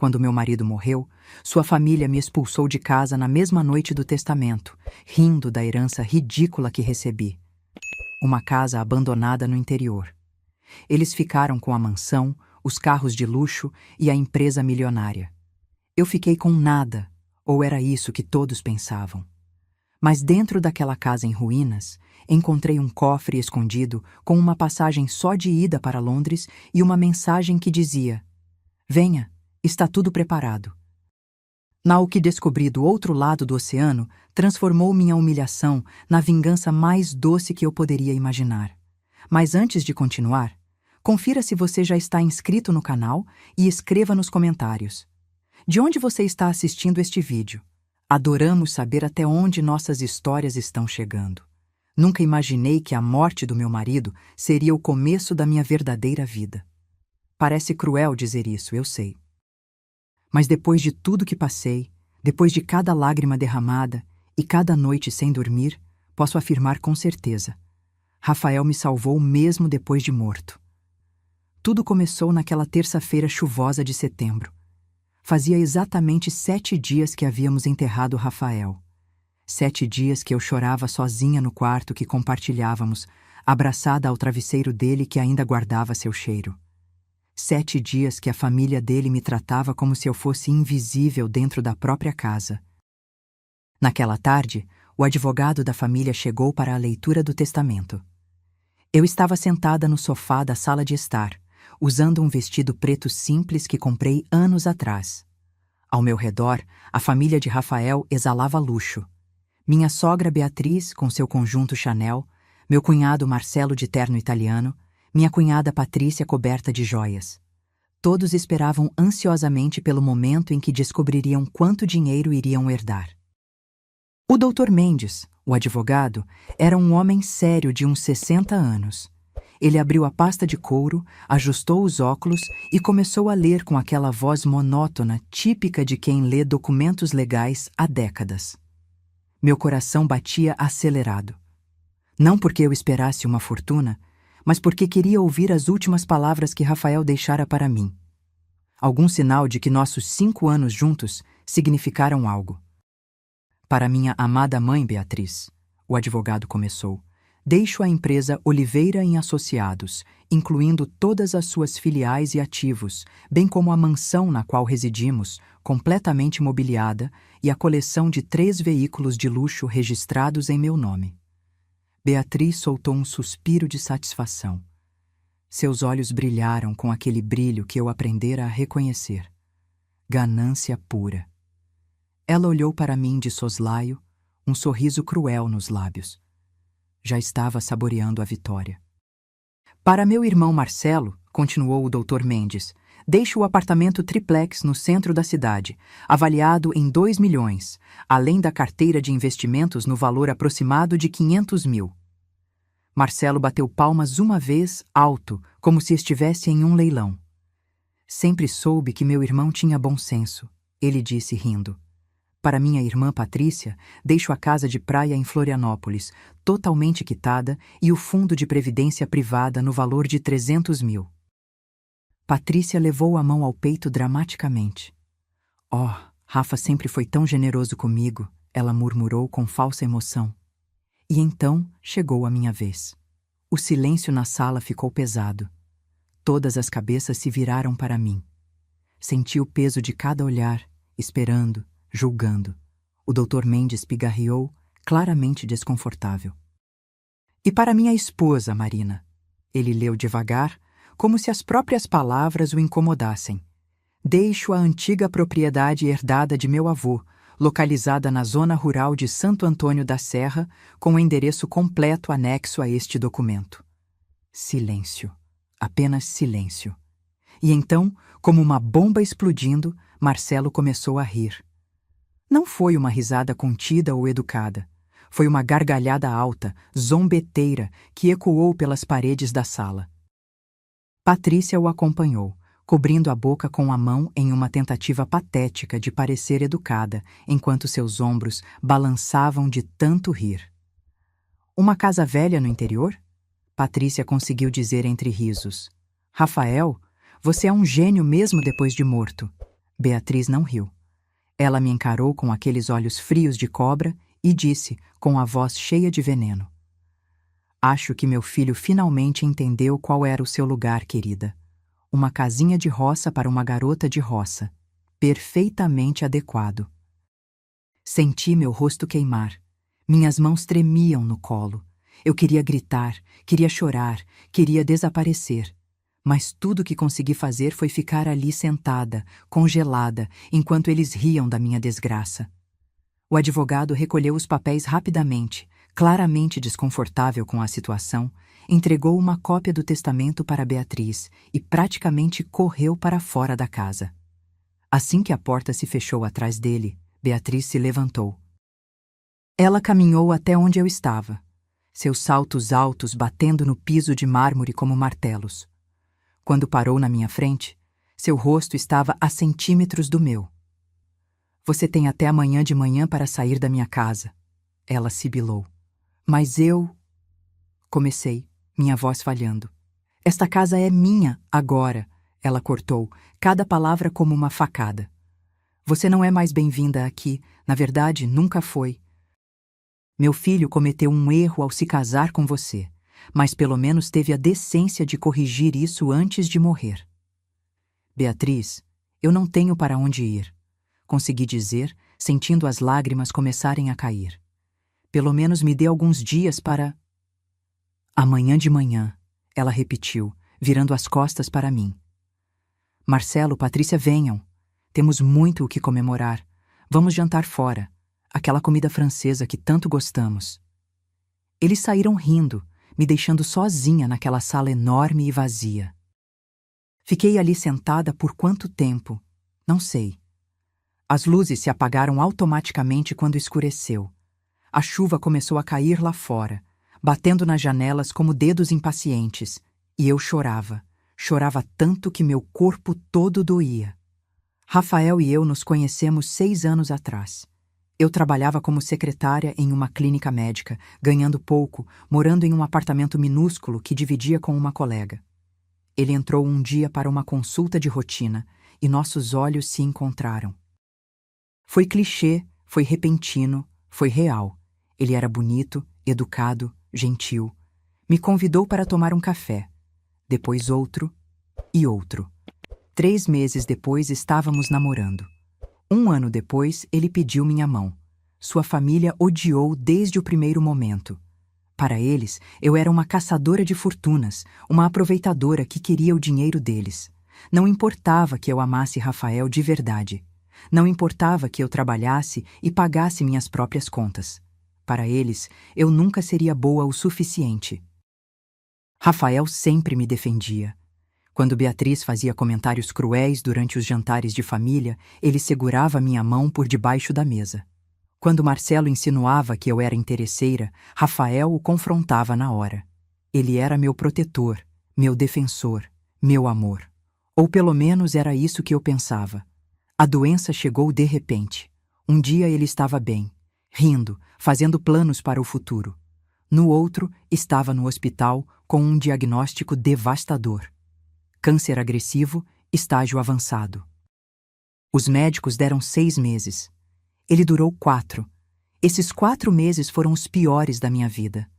Quando meu marido morreu, sua família me expulsou de casa na mesma noite do testamento, rindo da herança ridícula que recebi. Uma casa abandonada no interior. Eles ficaram com a mansão, os carros de luxo e a empresa milionária. Eu fiquei com nada, ou era isso que todos pensavam. Mas dentro daquela casa em ruínas, encontrei um cofre escondido com uma passagem só de ida para Londres e uma mensagem que dizia: "Venha, está tudo preparado." O que descobri do outro lado do oceano transformou minha humilhação na vingança mais doce que eu poderia imaginar. Mas antes de continuar, confira se você já está inscrito no canal e escreva nos comentários. De onde você está assistindo este vídeo? Adoramos saber até onde nossas histórias estão chegando. Nunca imaginei que a morte do meu marido seria o começo da minha verdadeira vida. Parece cruel dizer isso, eu sei. Mas depois de tudo que passei, depois de cada lágrima derramada e cada noite sem dormir, posso afirmar com certeza: Rafael me salvou mesmo depois de morto. Tudo começou naquela terça-feira chuvosa de setembro. Fazia exatamente 7 dias que havíamos enterrado Rafael. 7 dias que eu chorava sozinha no quarto que compartilhávamos, abraçada ao travesseiro dele que ainda guardava seu cheiro. 7 dias que a família dele me tratava como se eu fosse invisível dentro da própria casa. Naquela tarde, o advogado da família chegou para a leitura do testamento. Eu estava sentada no sofá da sala de estar, usando um vestido preto simples que comprei anos atrás. Ao meu redor, a família de Rafael exalava luxo. Minha sogra Beatriz, com seu conjunto Chanel, meu cunhado Marcelo de terno italiano, minha cunhada Patrícia coberta de joias. Todos esperavam ansiosamente pelo momento em que descobririam quanto dinheiro iriam herdar. O Dr. Mendes, o advogado, era um homem sério de uns 60 anos. Ele abriu a pasta de couro, ajustou os óculos e começou a ler com aquela voz monótona típica de quem lê documentos legais há décadas. Meu coração batia acelerado. Não porque eu esperasse uma fortuna, mas porque queria ouvir as últimas palavras que Rafael deixara para mim. Algum sinal de que nossos 5 anos juntos significaram algo. Para minha amada mãe Beatriz, o advogado começou, deixo a empresa Oliveira em Associados, incluindo todas as suas filiais e ativos, bem como a mansão na qual residimos, completamente mobiliada, e a coleção de 3 veículos de luxo registrados em meu nome. Beatriz soltou um suspiro de satisfação. Seus olhos brilharam com aquele brilho que eu aprendera a reconhecer. Ganância pura. Ela olhou para mim de soslaio, um sorriso cruel nos lábios. Já estava saboreando a vitória. Para meu irmão Marcelo, continuou o Dr. Mendes, deixo o apartamento triplex no centro da cidade, avaliado em 2 milhões, além da carteira de investimentos no valor aproximado de 500 mil. Marcelo bateu palmas uma vez, alto, como se estivesse em um leilão. Sempre soube que meu irmão tinha bom senso, ele disse rindo. Para minha irmã Patrícia, deixo a casa de praia em Florianópolis, totalmente quitada, e o fundo de previdência privada no valor de 300 mil. Patrícia levou a mão ao peito dramaticamente. Oh, Rafa sempre foi tão generoso comigo, ela murmurou com falsa emoção. E então chegou a minha vez. O silêncio na sala ficou pesado. Todas as cabeças se viraram para mim. Senti o peso de cada olhar, esperando, julgando. O Dr. Mendes pigarreou, claramente desconfortável. E para minha esposa, Marina. Ele leu devagar, como se as próprias palavras o incomodassem. Deixo a antiga propriedade herdada de meu avô, localizada na zona rural de Santo Antônio da Serra, com o endereço completo anexo a este documento. Silêncio. Apenas silêncio. E então, como uma bomba explodindo, Marcelo começou a rir. Não foi uma risada contida ou educada. Foi uma gargalhada alta, zombeteira, que ecoou pelas paredes da sala. Patrícia o acompanhou, cobrindo a boca com a mão em uma tentativa patética de parecer educada, enquanto seus ombros balançavam de tanto rir. Uma casa velha no interior? Patrícia conseguiu dizer entre risos. Rafael, você é um gênio mesmo depois de morto. Beatriz não riu. Ela me encarou com aqueles olhos frios de cobra e disse, com a voz cheia de veneno: Acho que meu filho finalmente entendeu qual era o seu lugar, querida. Uma casinha de roça para uma garota de roça. Perfeitamente adequado. Senti meu rosto queimar. Minhas mãos tremiam no colo. Eu queria gritar, queria chorar, queria desaparecer. Mas tudo que consegui fazer foi ficar ali sentada, congelada, enquanto eles riam da minha desgraça. O advogado recolheu os papéis rapidamente, claramente desconfortável com a situação, entregou uma cópia do testamento para Beatriz e praticamente correu para fora da casa. Assim que a porta se fechou atrás dele, Beatriz se levantou. Ela caminhou até onde eu estava, seus saltos altos batendo no piso de mármore como martelos. Quando parou na minha frente, seu rosto estava a centímetros do meu. Você tem até amanhã de manhã para sair da minha casa, ela sibilou. Mas eu... Comecei, minha voz falhando. Esta casa é minha agora, ela cortou, cada palavra como uma facada. Você não é mais bem-vinda aqui, na verdade, nunca foi. Meu filho cometeu um erro ao se casar com você, mas pelo menos teve a decência de corrigir isso antes de morrer. Beatriz, eu não tenho para onde ir, consegui dizer, sentindo as lágrimas começarem a cair. Pelo menos me dê alguns dias para... Amanhã de manhã, ela repetiu, virando as costas para mim. Marcelo, Patrícia, venham. Temos muito o que comemorar. Vamos jantar fora. Aquela comida francesa que tanto gostamos. Eles saíram rindo, me deixando sozinha naquela sala enorme e vazia. Fiquei ali sentada por quanto tempo? Não sei. As luzes se apagaram automaticamente quando escureceu. A chuva começou a cair lá fora, batendo nas janelas como dedos impacientes, e eu chorava. Chorava tanto que meu corpo todo doía. Rafael e eu nos conhecemos 6 anos atrás. Eu trabalhava como secretária em uma clínica médica, ganhando pouco, morando em um apartamento minúsculo que dividia com uma colega. Ele entrou um dia para uma consulta de rotina e nossos olhos se encontraram. Foi clichê, foi repentino, foi real. Ele era bonito, educado, gentil. Me convidou para tomar um café. Depois outro e outro. 3 meses depois estávamos namorando. 1 ano depois, ele pediu minha mão. Sua família odiou desde o primeiro momento. Para eles, eu era uma caçadora de fortunas, uma aproveitadora que queria o dinheiro deles. Não importava que eu amasse Rafael de verdade. Não importava que eu trabalhasse e pagasse minhas próprias contas. Para eles, eu nunca seria boa o suficiente. Rafael sempre me defendia. Quando Beatriz fazia comentários cruéis durante os jantares de família, ele segurava minha mão por debaixo da mesa. Quando Marcelo insinuava que eu era interesseira, Rafael o confrontava na hora. Ele era meu protetor, meu defensor, meu amor. Ou pelo menos era isso que eu pensava. A doença chegou de repente. Um dia ele estava bem, rindo, fazendo planos para o futuro. No outro, estava no hospital com um diagnóstico devastador. Câncer agressivo, estágio avançado. Os médicos deram 6 meses. Ele durou 4. Esses 4 meses foram os piores da minha vida.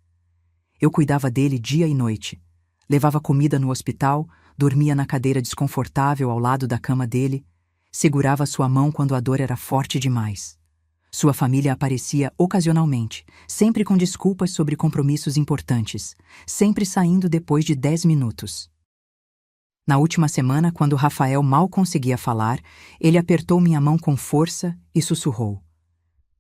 Eu cuidava dele dia e noite. Levava comida no hospital, dormia na cadeira desconfortável ao lado da cama dele, segurava sua mão quando a dor era forte demais. Sua família aparecia ocasionalmente, sempre com desculpas sobre compromissos importantes, sempre saindo depois de 10 minutos. Na última semana, quando Rafael mal conseguia falar, ele apertou minha mão com força e sussurrou: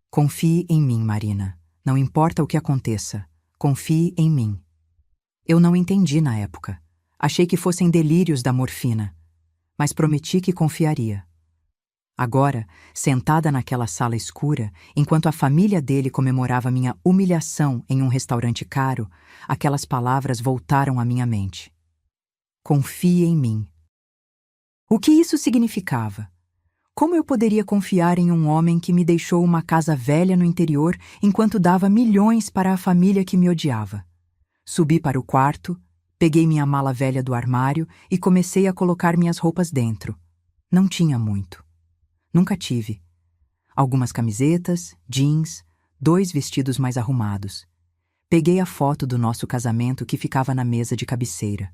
Confie em mim, Marina. Não importa o que aconteça. Confie em mim. Eu não entendi na época. Achei que fossem delírios da morfina. Mas prometi que confiaria. Agora, sentada naquela sala escura, enquanto a família dele comemorava minha humilhação em um restaurante caro, aquelas palavras voltaram à minha mente. Confie em mim. O que isso significava? Como eu poderia confiar em um homem que me deixou uma casa velha no interior enquanto dava milhões para a família que me odiava? Subi para o quarto, peguei minha mala velha do armário e comecei a colocar minhas roupas dentro. Não tinha muito. Nunca tive. Algumas camisetas, jeans, 2 vestidos mais arrumados. Peguei a foto do nosso casamento que ficava na mesa de cabeceira.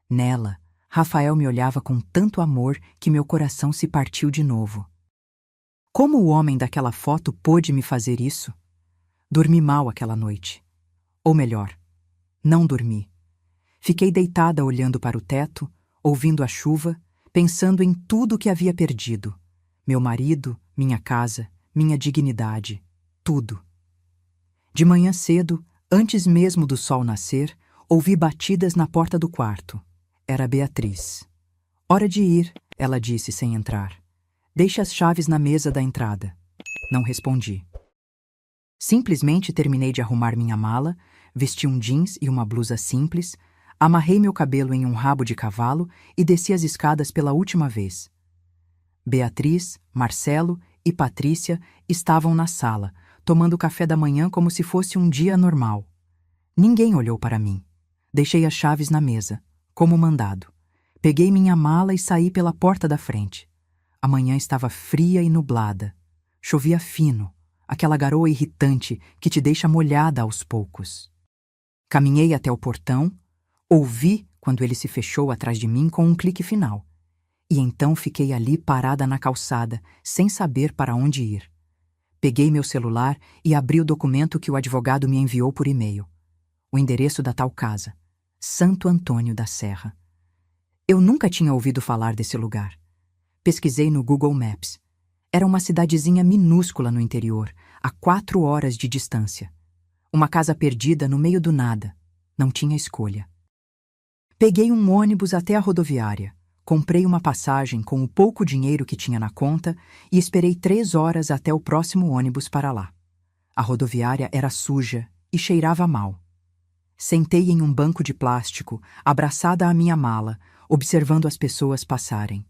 Nela, Rafael me olhava com tanto amor que meu coração se partiu de novo. Como o homem daquela foto pôde me fazer isso? Dormi mal aquela noite. Ou melhor, não dormi. Fiquei deitada olhando para o teto, ouvindo a chuva, pensando em tudo que havia perdido. Meu marido, minha casa, minha dignidade, tudo. De manhã cedo, antes mesmo do sol nascer, ouvi batidas na porta do quarto. Era Beatriz. Hora de ir, ela disse sem entrar. Deixe as chaves na mesa da entrada. Não respondi. Simplesmente terminei de arrumar minha mala, vesti um jeans e uma blusa simples, amarrei meu cabelo em um rabo de cavalo e desci as escadas pela última vez. Beatriz, Marcelo e Patrícia estavam na sala, tomando café da manhã como se fosse um dia normal. Ninguém olhou para mim. Deixei as chaves na mesa, como mandado. Peguei minha mala e saí pela porta da frente. A manhã estava fria e nublada. Chovia fino, aquela garoa irritante que te deixa molhada aos poucos. Caminhei até o portão, ouvi quando ele se fechou atrás de mim com um clique final. E então fiquei ali parada na calçada, sem saber para onde ir. Peguei meu celular e abri o documento que o advogado me enviou por e-mail. O endereço da tal casa, Santo Antônio da Serra. Eu nunca tinha ouvido falar desse lugar. Pesquisei no Google Maps. Era uma cidadezinha minúscula no interior, a 4 horas de distância. Uma casa perdida no meio do nada. Não tinha escolha. Peguei um ônibus até a rodoviária. Comprei uma passagem com o pouco dinheiro que tinha na conta e esperei 3 horas até o próximo ônibus para lá. A rodoviária era suja e cheirava mal. Sentei em um banco de plástico, abraçada à minha mala, observando as pessoas passarem.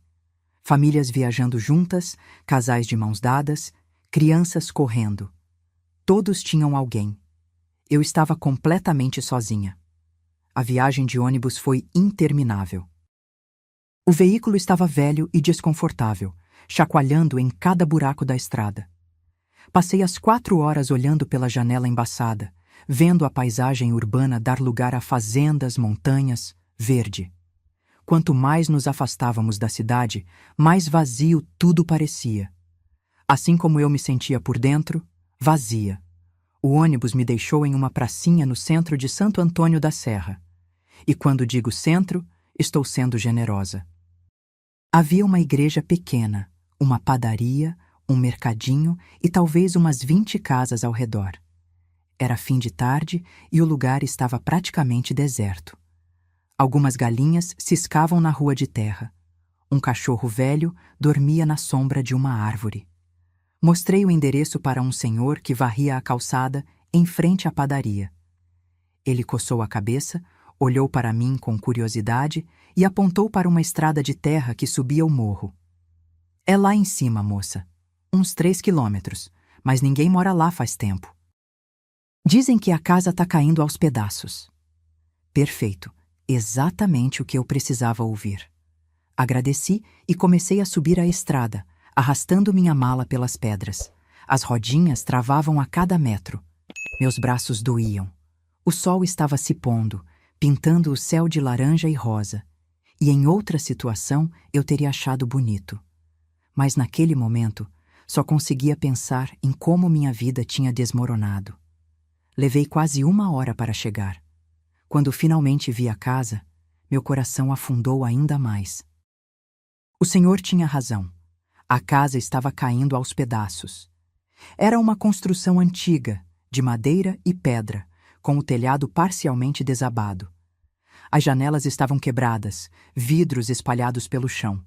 Famílias viajando juntas, casais de mãos dadas, crianças correndo. Todos tinham alguém. Eu estava completamente sozinha. A viagem de ônibus foi interminável. O veículo estava velho e desconfortável, chacoalhando em cada buraco da estrada. Passei as 4 horas olhando pela janela embaçada, vendo a paisagem urbana dar lugar a fazendas, montanhas, verde. Quanto mais nos afastávamos da cidade, mais vazio tudo parecia. Assim como eu me sentia por dentro, vazia. O ônibus me deixou em uma pracinha no centro de Santo Antônio da Serra. E quando digo centro, estou sendo generosa. Havia uma igreja pequena, uma padaria, um mercadinho e talvez umas 20 casas ao redor. Era fim de tarde e o lugar estava praticamente deserto. Algumas galinhas ciscavam na rua de terra. Um cachorro velho dormia na sombra de uma árvore. Mostrei o endereço para um senhor que varria a calçada em frente à padaria. Ele coçou a cabeça, olhou para mim com curiosidade e apontou para uma estrada de terra que subia o morro. É lá em cima, moça. Uns 3 quilômetros, mas ninguém mora lá faz tempo. Dizem que a casa está caindo aos pedaços. Perfeito. Exatamente o que eu precisava ouvir. Agradeci e comecei a subir a estrada, arrastando minha mala pelas pedras. As rodinhas travavam a cada metro. Meus braços doíam. O sol estava se pondo, pintando o céu de laranja e rosa. E em outra situação eu teria achado bonito. Mas naquele momento, só conseguia pensar em como minha vida tinha desmoronado. Levei quase 1 hora para chegar. Quando finalmente vi a casa, meu coração afundou ainda mais. O senhor tinha razão. A casa estava caindo aos pedaços. Era uma construção antiga, de madeira e pedra, com o telhado parcialmente desabado. As janelas estavam quebradas, vidros espalhados pelo chão.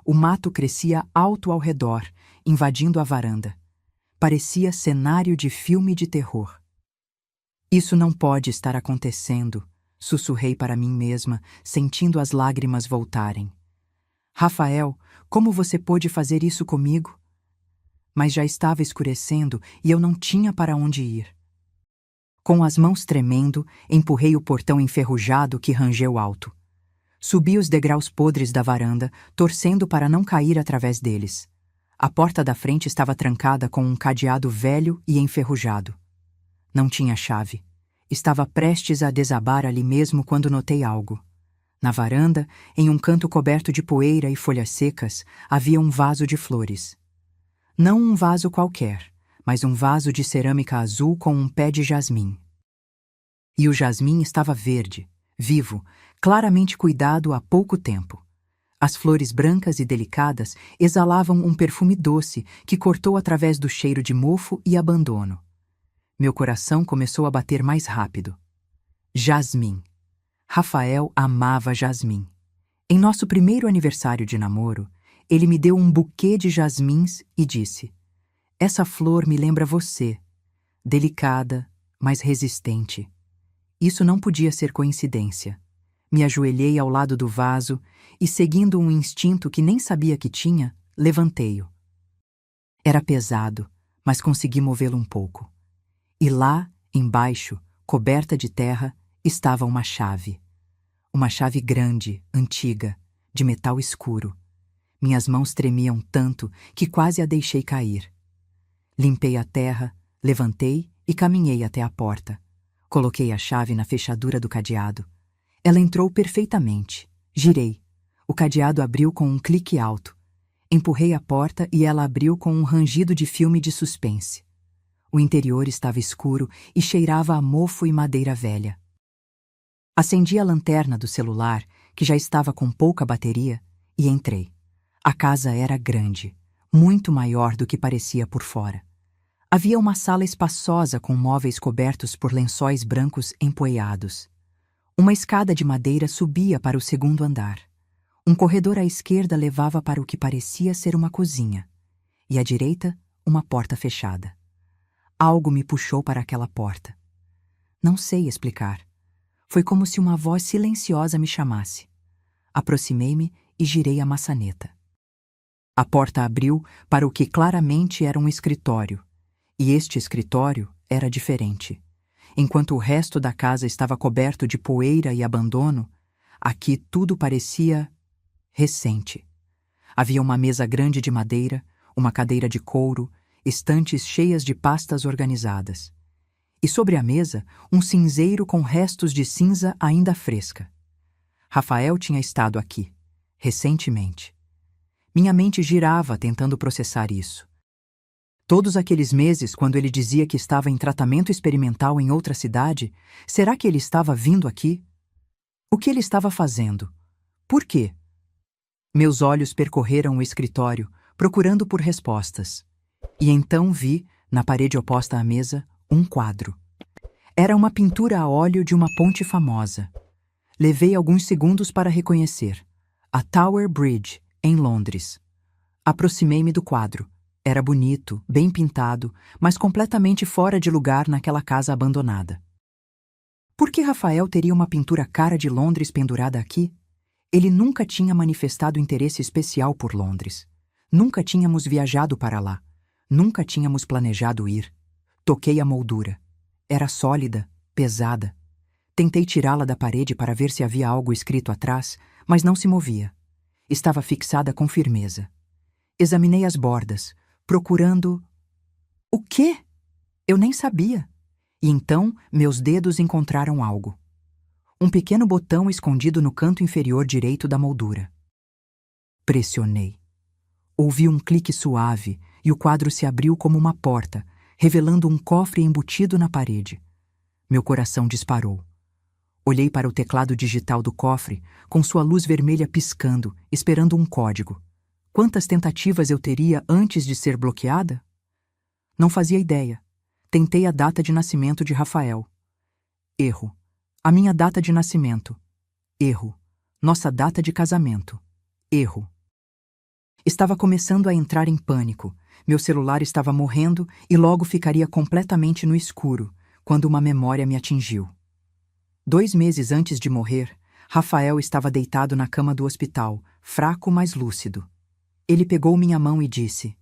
O mato crescia alto ao redor, invadindo a varanda. Parecia cenário de filme de terror. Isso não pode estar acontecendo, sussurrei para mim mesma, sentindo as lágrimas voltarem. Rafael, como você pôde fazer isso comigo? Mas já estava escurecendo e eu não tinha para onde ir. Com as mãos tremendo, empurrei o portão enferrujado que rangeu alto. Subi os degraus podres da varanda, torcendo para não cair através deles. A porta da frente estava trancada com um cadeado velho e enferrujado. Não tinha chave. Estava prestes a desabar ali mesmo quando notei algo. Na varanda, em um canto coberto de poeira e folhas secas, havia um vaso de flores. Não um vaso qualquer, mas um vaso de cerâmica azul com um pé de jasmim. E o jasmim estava verde, vivo, claramente cuidado há pouco tempo. As flores brancas e delicadas exalavam um perfume doce que cortou através do cheiro de mofo e abandono. Meu coração começou a bater mais rápido. Jasmim. Rafael amava jasmim. Em nosso primeiro aniversário de namoro, ele me deu um buquê de jasmins e disse: "Essa flor me lembra você, delicada, mas resistente." Isso não podia ser coincidência. Me ajoelhei ao lado do vaso e, seguindo um instinto que nem sabia que tinha, levantei-o. Era pesado, mas consegui movê-lo um pouco. E lá, embaixo, coberta de terra, estava uma chave. Uma chave grande, antiga, de metal escuro. Minhas mãos tremiam tanto que quase a deixei cair. Limpei a terra, levantei e caminhei até a porta. Coloquei a chave na fechadura do cadeado. Ela entrou perfeitamente. Girei. O cadeado abriu com um clique alto. Empurrei a porta e ela abriu com um rangido de filme de suspense. O interior estava escuro e cheirava a mofo e madeira velha. Acendi a lanterna do celular, que já estava com pouca bateria, e entrei. A casa era grande, muito maior do que parecia por fora. Havia uma sala espaçosa com móveis cobertos por lençóis brancos empoeirados. Uma escada de madeira subia para o segundo andar. Um corredor à esquerda levava para o que parecia ser uma cozinha, e à direita, uma porta fechada. Algo me puxou para aquela porta. Não sei explicar. Foi como se uma voz silenciosa me chamasse. Aproximei-me e girei a maçaneta. A porta abriu para o que claramente era um escritório, e este escritório era diferente. Enquanto o resto da casa estava coberto de poeira e abandono, aqui tudo parecia recente. Havia uma mesa grande de madeira, uma cadeira de couro, estantes cheias de pastas organizadas. E sobre a mesa, um cinzeiro com restos de cinza ainda fresca. Rafael tinha estado aqui, recentemente. Minha mente girava tentando processar isso. Todos aqueles meses, quando ele dizia que estava em tratamento experimental em outra cidade, será que ele estava vindo aqui? O que ele estava fazendo? Por quê? Meus olhos percorreram o escritório, procurando por respostas. E então vi, na parede oposta à mesa, um quadro. Era uma pintura a óleo de uma ponte famosa. Levei alguns segundos para reconhecer. A Tower Bridge, em Londres. Aproximei-me do quadro. Era bonito, bem pintado, mas completamente fora de lugar naquela casa abandonada. Por que Rafael teria uma pintura cara de Londres pendurada aqui? Ele nunca tinha manifestado interesse especial por Londres. Nunca tínhamos viajado para lá. Nunca tínhamos planejado ir. Toquei a moldura. Era sólida, pesada. Tentei tirá-la da parede para ver se havia algo escrito atrás, mas não se movia. Estava fixada com firmeza. Examinei as bordas, procurando... O quê? Eu nem sabia. E então meus dedos encontraram algo. Um pequeno botão escondido no canto inferior direito da moldura. Pressionei. Ouvi um clique suave e o quadro se abriu como uma porta, revelando um cofre embutido na parede. Meu coração disparou. Olhei para o teclado digital do cofre, com sua luz vermelha piscando, esperando um código. Quantas tentativas eu teria antes de ser bloqueada? Não fazia ideia. Tentei a data de nascimento de Rafael. Erro. A minha data de nascimento. Erro. Nossa data de casamento. Erro. Estava começando a entrar em pânico. Meu celular estava morrendo e logo ficaria completamente no escuro, quando uma memória me atingiu. 2 meses antes de morrer, Rafael estava deitado na cama do hospital, fraco, mas lúcido. Ele pegou minha mão e disse: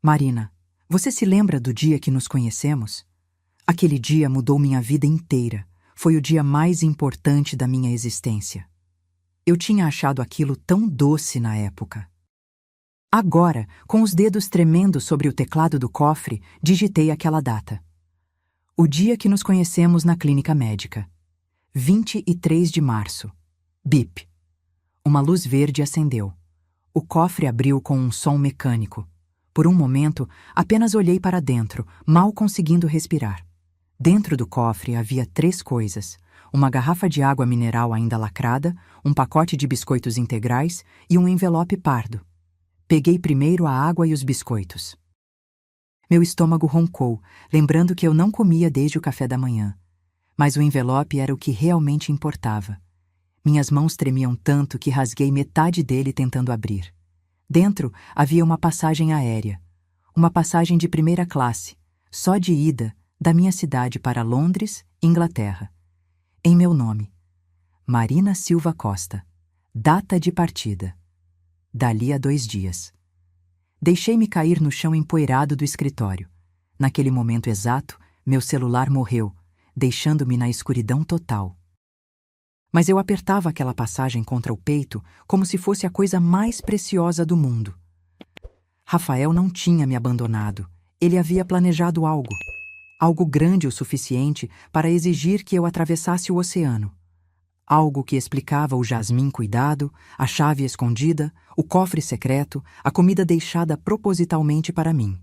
"Marina, você se lembra do dia que nos conhecemos? Aquele dia mudou minha vida inteira. Foi o dia mais importante da minha existência." Eu tinha achado aquilo tão doce na época. Agora, com os dedos tremendo sobre o teclado do cofre, digitei aquela data. O dia que nos conhecemos na clínica médica. 23 de março. Bip. Uma luz verde acendeu. O cofre abriu com um som mecânico. Por um momento, apenas olhei para dentro, mal conseguindo respirar. Dentro do cofre havia 3 coisas: uma garrafa de água mineral ainda lacrada, um pacote de biscoitos integrais e um envelope pardo. Peguei primeiro a água e os biscoitos. Meu estômago roncou, lembrando que eu não comia desde o café da manhã. Mas o envelope era o que realmente importava. Minhas mãos tremiam tanto que rasguei metade dele tentando abrir. Dentro havia uma passagem aérea. Uma passagem de primeira classe, só de ida, da minha cidade para Londres, Inglaterra. Em meu nome. Marina Silva Costa. Data de partida. Dali a 2 dias. Deixei-me cair no chão empoeirado do escritório. Naquele momento exato, meu celular morreu, deixando-me na escuridão total. Mas eu apertava aquela passagem contra o peito como se fosse a coisa mais preciosa do mundo. Rafael não tinha me abandonado. Ele havia planejado algo. Algo grande o suficiente para exigir que eu atravessasse o oceano. Algo que explicava o jasmim cuidado, a chave escondida, o cofre secreto, a comida deixada propositalmente para mim.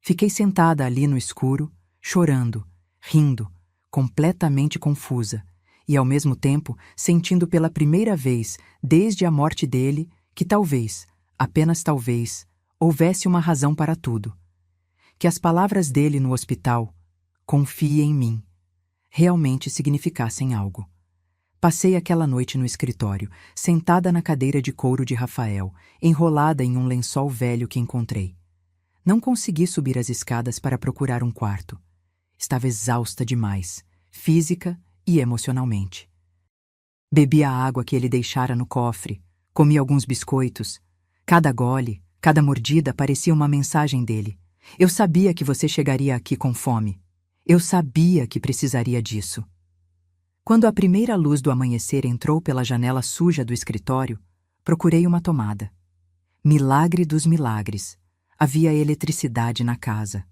Fiquei sentada ali no escuro, chorando, rindo, completamente confusa, e ao mesmo tempo sentindo pela primeira vez, desde a morte dele, que talvez, apenas talvez, houvesse uma razão para tudo. Que as palavras dele no hospital, "confie em mim", realmente significassem algo. Passei aquela noite no escritório, sentada na cadeira de couro de Rafael, enrolada em um lençol velho que encontrei. Não consegui subir as escadas para procurar um quarto. Estava exausta demais, física e emocionalmente. Bebi a água que ele deixara no cofre, comi alguns biscoitos. Cada gole, cada mordida parecia uma mensagem dele. Eu sabia que você chegaria aqui com fome. Eu sabia que precisaria disso. Quando a primeira luz do amanhecer entrou pela janela suja do escritório, procurei uma tomada. Milagre dos milagres. Havia eletricidade na casa.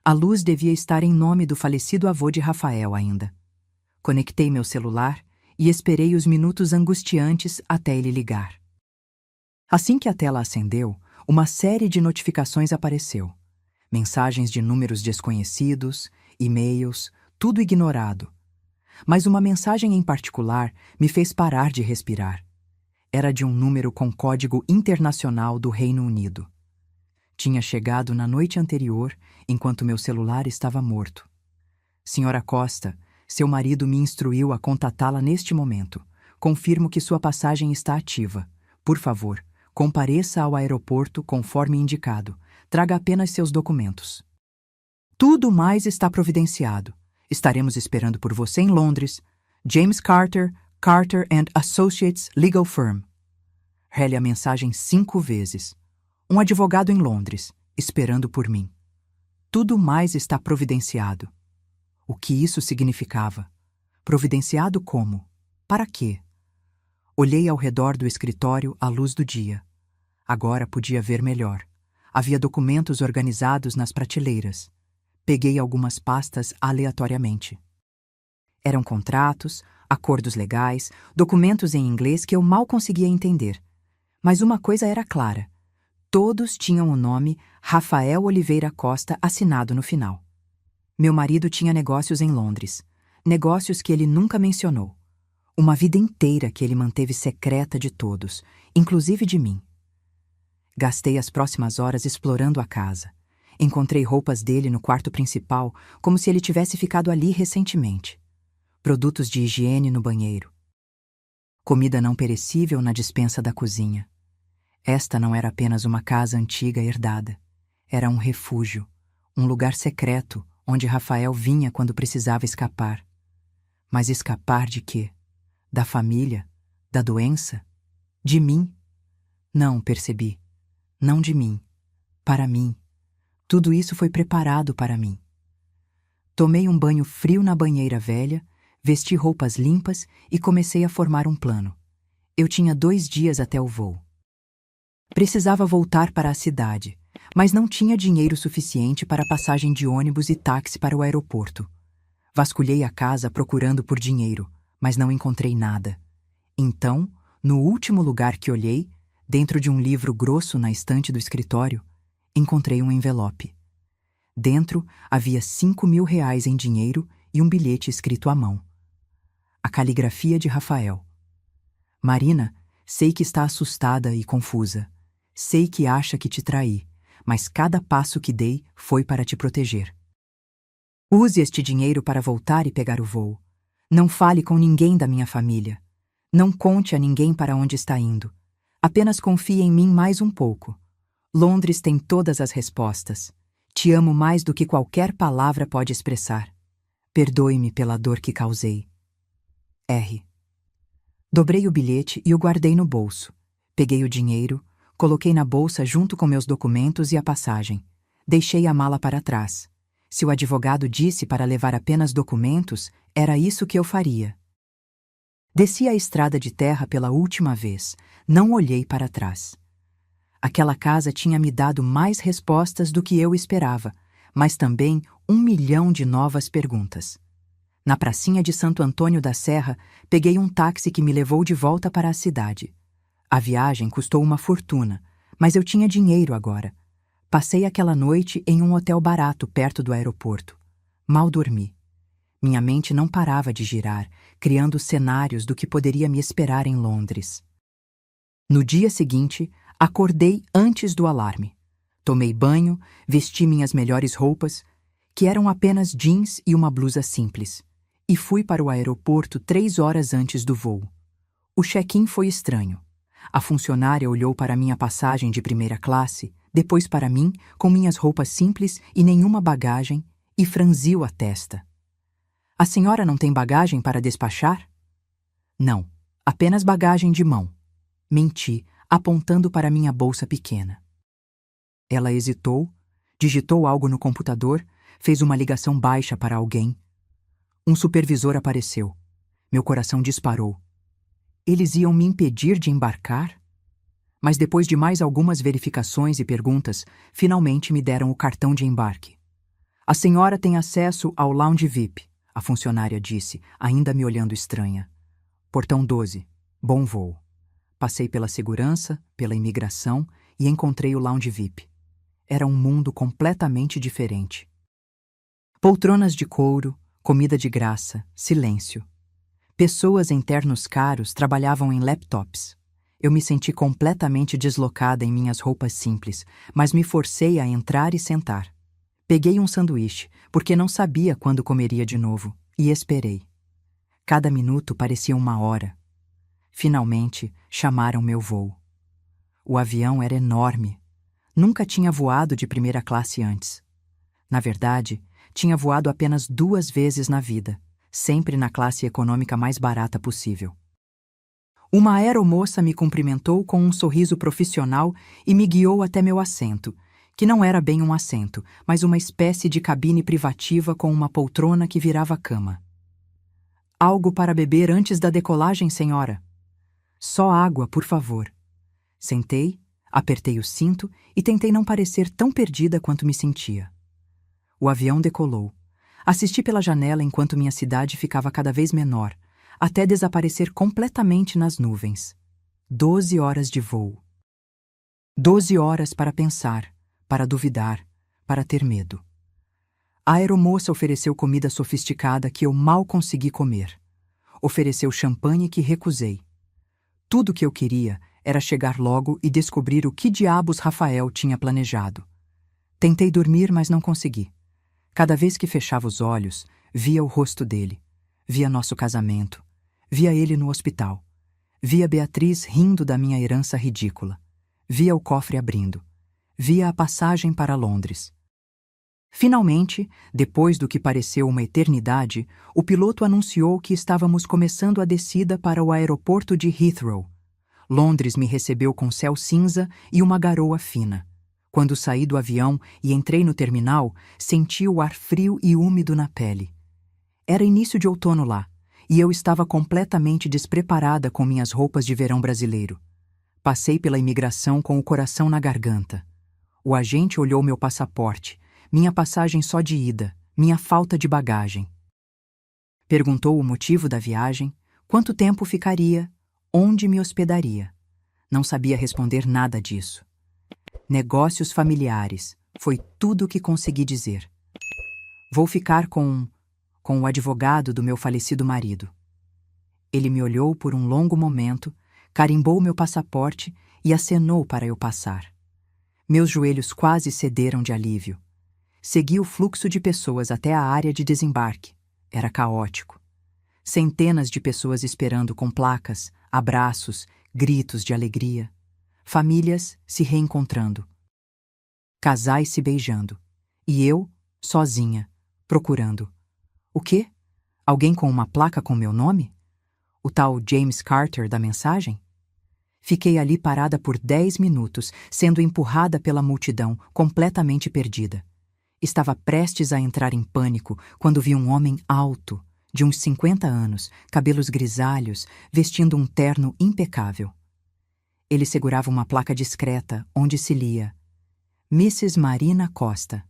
A luz devia estar em nome do falecido avô de Rafael ainda. Conectei meu celular e esperei os minutos angustiantes até ele ligar. Assim que a tela acendeu, uma série de notificações apareceu. Mensagens de números desconhecidos, e-mails, tudo ignorado. Mas uma mensagem em particular me fez parar de respirar. Era de um número com código internacional do Reino Unido. Tinha chegado na noite anterior, enquanto meu celular estava morto. Senhora Costa, seu marido me instruiu a contatá-la neste momento. Confirmo que sua passagem está ativa. Por favor, compareça ao aeroporto conforme indicado. Traga apenas seus documentos. Tudo mais está providenciado. Estaremos esperando por você em Londres. James Carter, Carter & Associates Legal Firm. Rele a mensagem 5 vezes. Um advogado em Londres, esperando por mim. Tudo mais está providenciado. O que isso significava? Providenciado como? Para quê? Olhei ao redor do escritório à luz do dia. Agora podia ver melhor. Havia documentos organizados nas prateleiras. Peguei algumas pastas aleatoriamente. Eram contratos, acordos legais, documentos em inglês que eu mal conseguia entender. Mas uma coisa era clara. Todos tinham o nome Rafael Oliveira Costa assinado no final. Meu marido tinha negócios em Londres. Negócios que ele nunca mencionou. Uma vida inteira que ele manteve secreta de todos, inclusive de mim. Gastei as próximas horas explorando a casa. Encontrei roupas dele no quarto principal, como se ele tivesse ficado ali recentemente. Produtos de higiene no banheiro. Comida não perecível na despensa da cozinha. Esta não era apenas uma casa antiga herdada. Era um refúgio, um lugar secreto onde Rafael vinha quando precisava escapar. Mas escapar de quê? Da família? Da doença? De mim? Não, percebi. Não de mim. Para mim. Tudo isso foi preparado para mim. Tomei um banho frio na banheira velha, vesti roupas limpas e comecei a formar um plano. Eu tinha 2 dias até o voo. Precisava voltar para a cidade, mas não tinha dinheiro suficiente para passagem de ônibus e táxi para o aeroporto. Vasculhei a casa procurando por dinheiro, mas não encontrei nada. Então, no último lugar que olhei, dentro de um livro grosso na estante do escritório, encontrei um envelope. Dentro havia 5.000 reais em dinheiro e um bilhete escrito à mão. A caligrafia de Rafael. Marina, sei que está assustada e confusa. Sei que acha que te traí, mas cada passo que dei foi para te proteger. Use este dinheiro para voltar e pegar o voo. Não fale com ninguém da minha família. Não conte a ninguém para onde está indo. Apenas confie em mim mais um pouco. Londres tem todas as respostas. Te amo mais do que qualquer palavra pode expressar. Perdoe-me pela dor que causei. R. Dobrei o bilhete e o guardei no bolso. Peguei o dinheiro, coloquei na bolsa junto com meus documentos e a passagem. Deixei a mala para trás. Se o advogado disse para levar apenas documentos, era isso que eu faria. Desci a estrada de terra pela última vez. Não olhei para trás. Aquela casa tinha me dado mais respostas do que eu esperava, mas também 1.000.000 de novas perguntas. Na pracinha de Santo Antônio da Serra, peguei um táxi que me levou de volta para a cidade. A viagem custou uma fortuna, mas eu tinha dinheiro agora. Passei aquela noite em um hotel barato perto do aeroporto. Mal dormi. Minha mente não parava de girar, criando cenários do que poderia me esperar em Londres. No dia seguinte, acordei antes do alarme. Tomei banho, vesti minhas melhores roupas, que eram apenas jeans e uma blusa simples, e fui para o aeroporto 3 horas antes do voo. O check-in foi estranho. A funcionária olhou para minha passagem de primeira classe, depois para mim, com minhas roupas simples e nenhuma bagagem, e franziu a testa. A senhora não tem bagagem para despachar? Não, apenas bagagem de mão. Menti, apontando para minha bolsa pequena. Ela hesitou, digitou algo no computador, fez uma ligação baixa para alguém. Um supervisor apareceu. Meu coração disparou. Eles iam me impedir de embarcar? Mas depois de mais algumas verificações e perguntas, finalmente me deram o cartão de embarque. A senhora tem acesso ao lounge VIP, a funcionária disse, ainda me olhando estranha. Portão 12. Bom voo. Passei pela segurança, pela imigração e encontrei o lounge VIP. Era um mundo completamente diferente. Poltronas de couro, comida de graça, silêncio. Pessoas em ternos caros trabalhavam em laptops. Eu me senti completamente deslocada em minhas roupas simples, mas me forcei a entrar e sentar. Peguei um sanduíche, porque não sabia quando comeria de novo, e esperei. Cada minuto parecia uma hora. Finalmente, chamaram meu voo. O avião era enorme. Nunca tinha voado de primeira classe antes. Na verdade, tinha voado apenas 2 vezes na vida, sempre na classe econômica mais barata possível. Uma aeromoça me cumprimentou com um sorriso profissional e me guiou até meu assento, que não era bem um assento, mas uma espécie de cabine privativa com uma poltrona que virava cama. Algo para beber antes da decolagem, senhora? Só água, por favor. Sentei, apertei o cinto e tentei não parecer tão perdida quanto me sentia. O avião decolou. Assisti pela janela enquanto minha cidade ficava cada vez menor, até desaparecer completamente nas nuvens. 12 horas de voo. 12 horas para pensar, para duvidar, para ter medo. A aeromoça ofereceu comida sofisticada que eu mal consegui comer. Ofereceu champanhe que recusei. Tudo que eu queria era chegar logo e descobrir o que diabos Rafael tinha planejado. Tentei dormir, mas não consegui. Cada vez que fechava os olhos, via o rosto dele. Via nosso casamento. Via ele no hospital. Via Beatriz rindo da minha herança ridícula. Via o cofre abrindo. Via a passagem para Londres. Finalmente, depois do que pareceu uma eternidade, o piloto anunciou que estávamos começando a descida para o aeroporto de Heathrow. Londres me recebeu com céu cinza e uma garoa fina. Quando saí do avião e entrei no terminal, senti o ar frio e úmido na pele. Era início de outono lá, e eu estava completamente despreparada com minhas roupas de verão brasileiro. Passei pela imigração com o coração na garganta. O agente olhou meu passaporte, minha passagem só de ida, minha falta de bagagem. Perguntou o motivo da viagem, quanto tempo ficaria, onde me hospedaria. Não sabia responder nada disso. Negócios familiares, foi tudo o que consegui dizer. Vou ficar com o advogado do meu falecido marido. Ele me olhou por um longo momento, carimbou meu passaporte e acenou para eu passar. Meus joelhos quase cederam de alívio. Segui o fluxo de pessoas até a área de desembarque. Era caótico. Centenas de pessoas esperando com placas, abraços, gritos de alegria. Famílias se reencontrando. Casais se beijando. E eu, sozinha, procurando. O quê? Alguém com uma placa com meu nome? O tal James Carter da mensagem? Fiquei ali parada por 10 minutos, sendo empurrada pela multidão, completamente perdida. Estava prestes a entrar em pânico quando vi um homem alto, de uns 50 anos, cabelos grisalhos, vestindo um terno impecável. Ele segurava uma placa discreta, onde se lia Mrs. Marina Costa.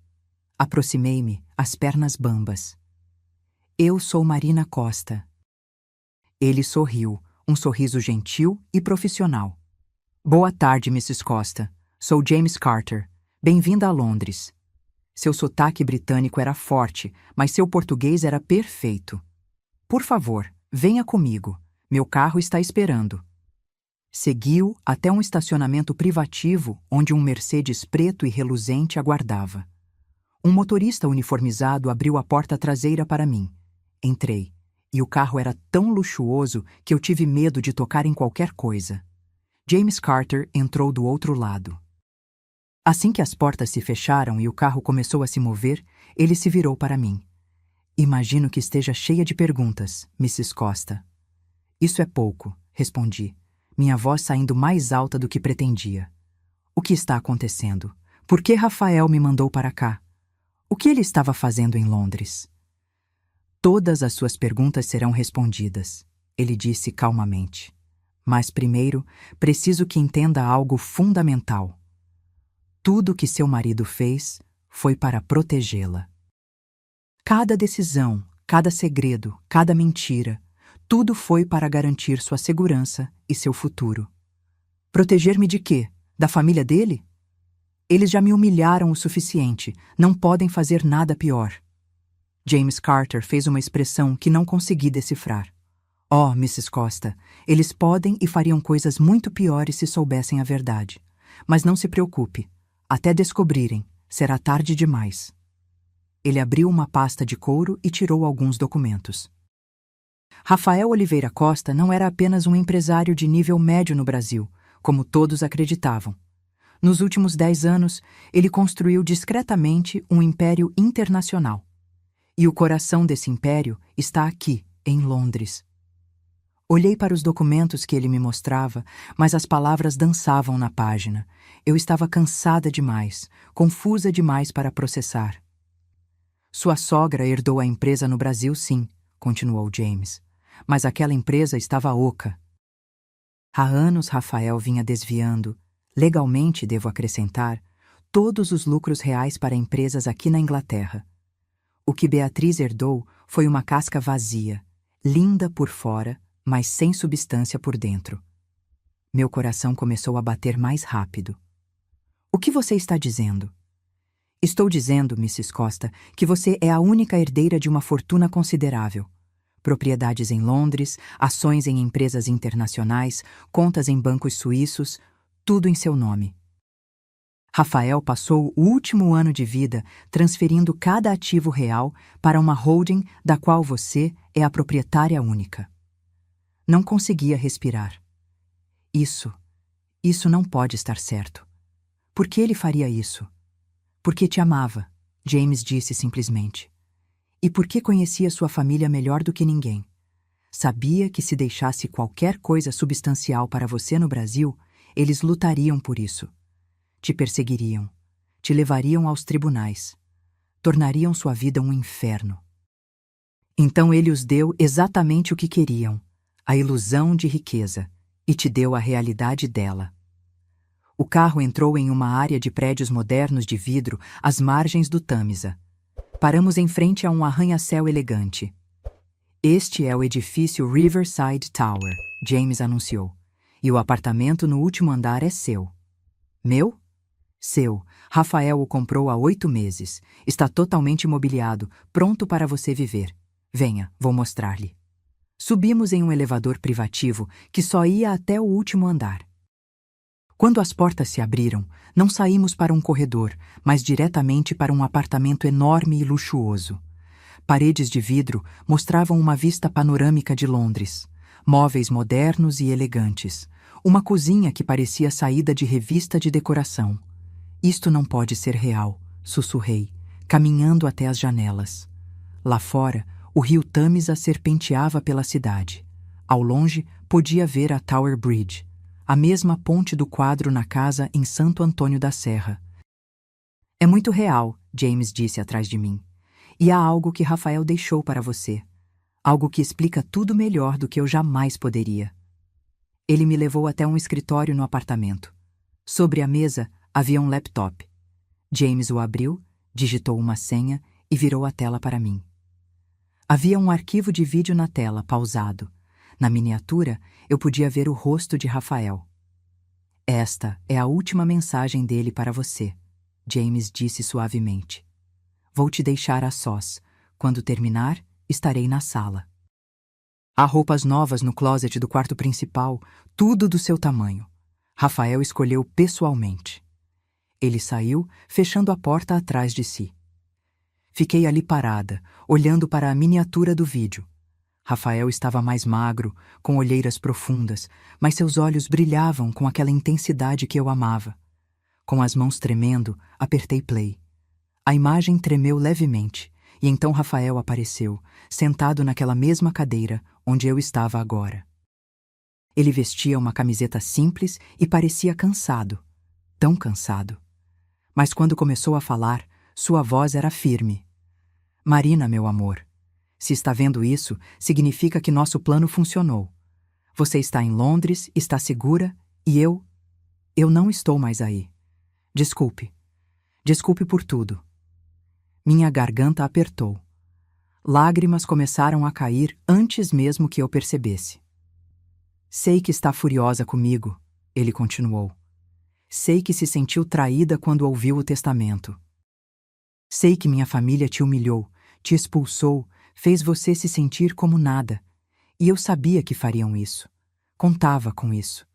Aproximei-me, as pernas bambas. Eu sou Marina Costa. Ele sorriu, um sorriso gentil e profissional. Boa tarde, Mrs. Costa. Sou James Carter. Bem-vinda a Londres. Seu sotaque britânico era forte, mas seu português era perfeito. Por favor, venha comigo. Meu carro está esperando. Seguiu até um estacionamento privativo onde um Mercedes preto e reluzente aguardava. Um motorista uniformizado abriu a porta traseira para mim. Entrei, e o carro era tão luxuoso que eu tive medo de tocar em qualquer coisa. James Carter entrou do outro lado. Assim que as portas se fecharam e o carro começou a se mover, ele se virou para mim. Imagino que esteja cheia de perguntas, Mrs. Costa. Isso é pouco, respondi, minha voz saindo mais alta do que pretendia. O que está acontecendo? Por que Rafael me mandou para cá? O que ele estava fazendo em Londres? Todas as suas perguntas serão respondidas, ele disse calmamente. Mas primeiro, preciso que entenda algo fundamental. Tudo que seu marido fez foi para protegê-la. Cada decisão, cada segredo, cada mentira, tudo foi para garantir sua segurança e seu futuro. Proteger-me de quê? Da família dele? Eles já me humilharam o suficiente, não podem fazer nada pior. James Carter fez uma expressão que não consegui decifrar. Oh, Mrs. Costa, eles podem e fariam coisas muito piores se soubessem a verdade. Mas não se preocupe. Até descobrirem, será tarde demais. Ele abriu uma pasta de couro e tirou alguns documentos. Rafael Oliveira Costa não era apenas um empresário de nível médio no Brasil, como todos acreditavam. Nos últimos 10 anos, ele construiu discretamente um império internacional. E o coração desse império está aqui, em Londres. Olhei para os documentos que ele me mostrava, mas as palavras dançavam na página. Eu estava cansada demais, confusa demais para processar. Sua sogra herdou a empresa no Brasil, sim, continuou James. Mas aquela empresa estava oca. Há anos Rafael vinha desviando, legalmente devo acrescentar, todos os lucros reais para empresas aqui na Inglaterra. O que Beatriz herdou foi uma casca vazia, linda por fora, mas sem substância por dentro. Meu coração começou a bater mais rápido. O que você está dizendo? Estou dizendo, Mrs. Costa, que você é a única herdeira de uma fortuna considerável. Propriedades em Londres, ações em empresas internacionais, contas em bancos suíços, tudo em seu nome. Rafael passou o último ano de vida transferindo cada ativo real para uma holding da qual você é a proprietária única. Não conseguia respirar. Isso não pode estar certo. Por que ele faria isso? Porque te amava, James disse simplesmente. E porque conhecia sua família melhor do que ninguém. Sabia que se deixasse qualquer coisa substancial para você no Brasil, eles lutariam por isso. Te perseguiriam, te levariam aos tribunais, tornariam sua vida um inferno. Então ele os deu exatamente o que queriam, a ilusão de riqueza, e te deu a realidade dela. O carro entrou em uma área de prédios modernos de vidro às margens do Tâmisa. Paramos em frente a um arranha-céu elegante. Este é o edifício Riverside Tower, James anunciou. E o apartamento no último andar é seu. Meu? Seu. Rafael o comprou há 8 meses. Está totalmente imobiliado, pronto para você viver. Venha, vou mostrar-lhe. Subimos em um elevador privativo que só ia até o último andar. Quando as portas se abriram, não saímos para um corredor, mas diretamente para um apartamento enorme e luxuoso. Paredes de vidro mostravam uma vista panorâmica de Londres, móveis modernos e elegantes, uma cozinha que parecia saída de revista de decoração. Isto não pode ser real, sussurrei, caminhando até as janelas. Lá fora, o rio Tâmisa serpenteava pela cidade. Ao longe, podia ver a Tower Bridge, a mesma ponte do quadro na casa em Santo Antônio da Serra. É muito real, James disse atrás de mim. E há algo que Rafael deixou para você. Algo que explica tudo melhor do que eu jamais poderia. Ele me levou até um escritório no apartamento. Sobre a mesa havia um laptop. James o abriu, digitou uma senha e virou a tela para mim. Havia um arquivo de vídeo na tela, pausado. Na miniatura, eu podia ver o rosto de Rafael. Esta é a última mensagem dele para você, James disse suavemente. Vou te deixar a sós. Quando terminar, estarei na sala. Há roupas novas no closet do quarto principal, tudo do seu tamanho. Rafael escolheu pessoalmente. Ele saiu, fechando a porta atrás de si. Fiquei ali parada, olhando para a miniatura do vídeo. Rafael estava mais magro, com olheiras profundas, mas seus olhos brilhavam com aquela intensidade que eu amava. Com as mãos tremendo, apertei play. A imagem tremeu levemente, e então Rafael apareceu, sentado naquela mesma cadeira onde eu estava agora. Ele vestia uma camiseta simples e parecia cansado, tão cansado. Mas quando começou a falar, sua voz era firme. Marina, meu amor, se está vendo isso, significa que nosso plano funcionou. Você está em Londres, está segura, e eu não estou mais aí. Desculpe. Desculpe por tudo. Minha garganta apertou. Lágrimas começaram a cair antes mesmo que eu percebesse. Sei que está furiosa comigo, ele continuou. Sei que se sentiu traída quando ouviu o testamento. Sei que minha família te humilhou, te expulsou, fez você se sentir como nada. E eu sabia que fariam isso. Contava com isso.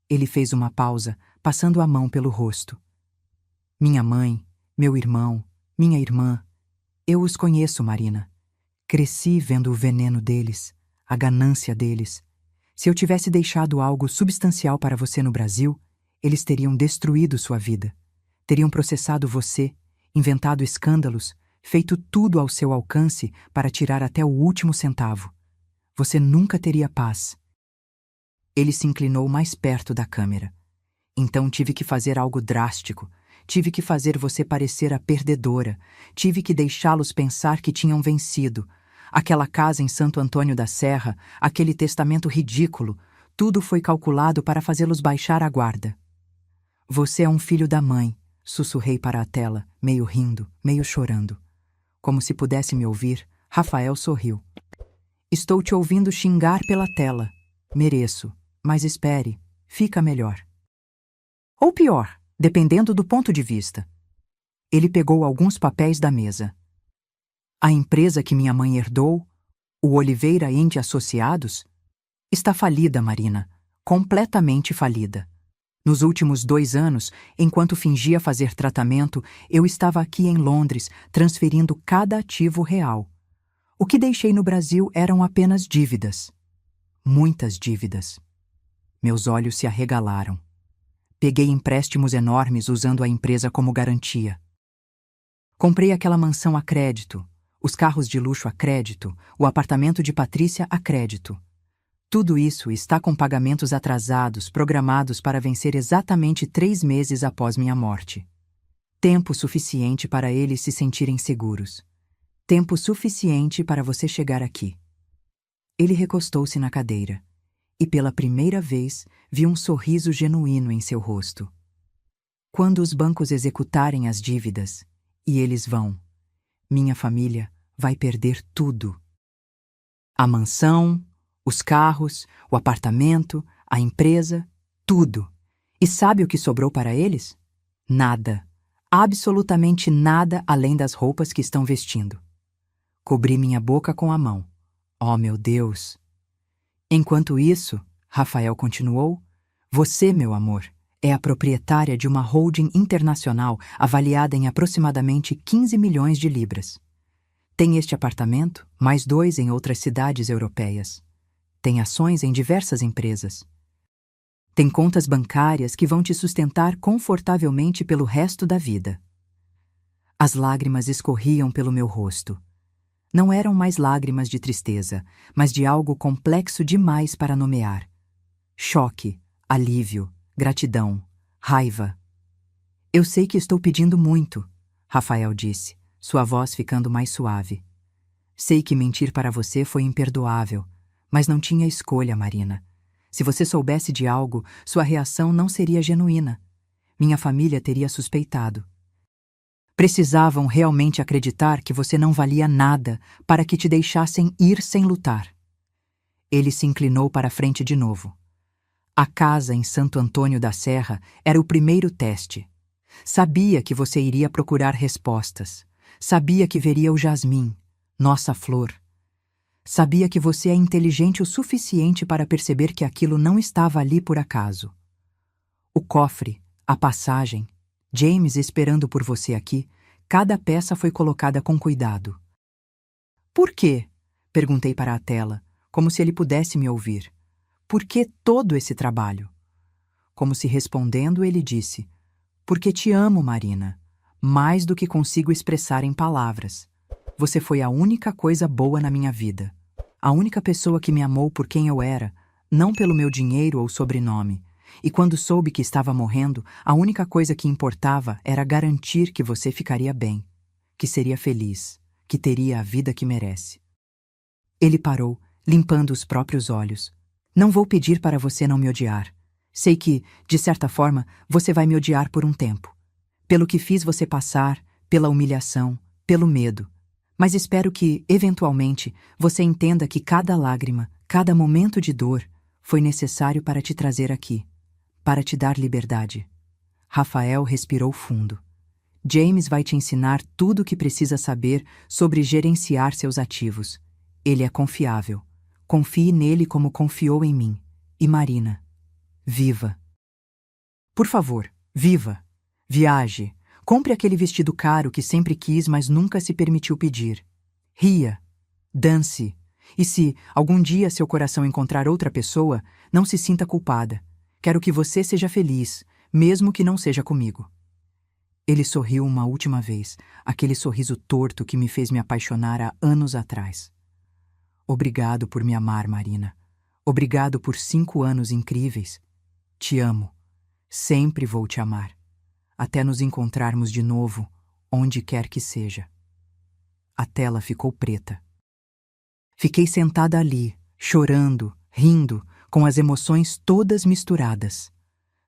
Ele fez uma pausa, passando a mão pelo rosto. Minha mãe, meu irmão, minha irmã. Eu os conheço, Marina. Cresci vendo o veneno deles, a ganância deles. Se eu tivesse deixado algo substancial para você no Brasil, eles teriam destruído sua vida. Teriam processado você, inventado escândalos, feito tudo ao seu alcance para tirar até o último centavo. Você nunca teria paz. Ele se inclinou mais perto da câmera. Então tive que fazer algo drástico. Tive que fazer você parecer a perdedora. Tive que deixá-los pensar que tinham vencido. Aquela casa em Santo Antônio da Serra, aquele testamento ridículo, tudo foi calculado para fazê-los baixar a guarda. Você é um filho da mãe, sussurrei para a tela, meio rindo, meio chorando. Como se pudesse me ouvir, Rafael sorriu. Estou te ouvindo xingar pela tela. Mereço, mas espere, fica melhor. Ou pior, dependendo do ponto de vista. Ele pegou alguns papéis da mesa. A empresa que minha mãe herdou, o Oliveira Ente Associados, está falida, Marina, completamente falida. Nos últimos 2 anos, enquanto fingia fazer tratamento, eu estava aqui em Londres, transferindo cada ativo real. O que deixei no Brasil eram apenas dívidas. Muitas dívidas. Meus olhos se arregalaram. Peguei empréstimos enormes usando a empresa como garantia. Comprei aquela mansão a crédito, os carros de luxo a crédito, o apartamento de Patrícia a crédito. Tudo isso está com pagamentos atrasados, programados para vencer exatamente 3 meses após minha morte. Tempo suficiente para eles se sentirem seguros. Tempo suficiente para você chegar aqui. Ele recostou-se na cadeira, e pela primeira vez vi um sorriso genuíno em seu rosto. quando os bancos executarem as dívidas, e eles vão, minha família vai perder tudo. A mansão, os carros, o apartamento, a empresa, tudo. E sabe o que sobrou para eles? Nada. Absolutamente nada além das roupas que estão vestindo. Cobri minha boca com a mão. Oh, meu Deus! Enquanto isso, Rafael continuou, você, meu amor, é a proprietária de uma holding internacional avaliada em aproximadamente 15 milhões de libras. Tem este apartamento, mais 2 em outras cidades europeias. Tem ações em diversas empresas. Tem contas bancárias que vão te sustentar confortavelmente pelo resto da vida. As lágrimas escorriam pelo meu rosto. Não eram mais lágrimas de tristeza, mas de algo complexo demais para nomear. Choque, alívio, gratidão, raiva. Eu sei que estou pedindo muito, Rafael disse, sua voz ficando mais suave. Sei que mentir para você foi imperdoável, mas não tinha escolha, Marina. Se você soubesse de algo, sua reação não seria genuína. Minha família teria suspeitado. Precisavam realmente acreditar que você não valia nada para que te deixassem ir sem lutar. Ele se inclinou para a frente de novo. A casa em Santo Antônio da Serra era o primeiro teste. Sabia que você iria procurar respostas. Sabia que veria o jasmim, nossa flor. Sabia que você é inteligente o suficiente para perceber que aquilo não estava ali por acaso. O cofre, a passagem, James esperando por você aqui, cada peça foi colocada com cuidado. Por quê? Perguntei para a tela, como se ele pudesse me ouvir. Por que todo esse trabalho? Como se respondendo, ele disse, porque te amo, Marina, mais do que consigo expressar em palavras. Você foi a única coisa boa na minha vida. A única pessoa que me amou por quem eu era, não pelo meu dinheiro ou sobrenome. E quando soube que estava morrendo, a única coisa que importava era garantir que você ficaria bem, que seria feliz, que teria a vida que merece. Ele parou, limpando os próprios olhos. Não vou pedir para você não me odiar. Sei que, de certa forma, você vai me odiar por um tempo. Pelo que fiz você passar, pela humilhação, pelo medo. Mas espero que, eventualmente, você entenda que cada lágrima, cada momento de dor, foi necessário para te trazer aqui, para te dar liberdade. Rafael respirou fundo. James vai te ensinar tudo o que precisa saber sobre gerenciar seus ativos. Ele é confiável. Confie nele como confiou em mim. E Marina, viva. Por favor, viva. Viaje. Compre aquele vestido caro que sempre quis, mas nunca se permitiu pedir. Ria. Dance. E se, algum dia, seu coração encontrar outra pessoa, não se sinta culpada. Quero que você seja feliz, mesmo que não seja comigo. Ele sorriu uma última vez, aquele sorriso torto que me fez me apaixonar há anos atrás. Obrigado por me amar, Marina. Obrigado por 5 anos incríveis. Te amo. Sempre vou te amar. Até nos encontrarmos de novo, onde quer que seja. A tela ficou preta. Fiquei sentada ali, chorando, rindo, com as emoções todas misturadas.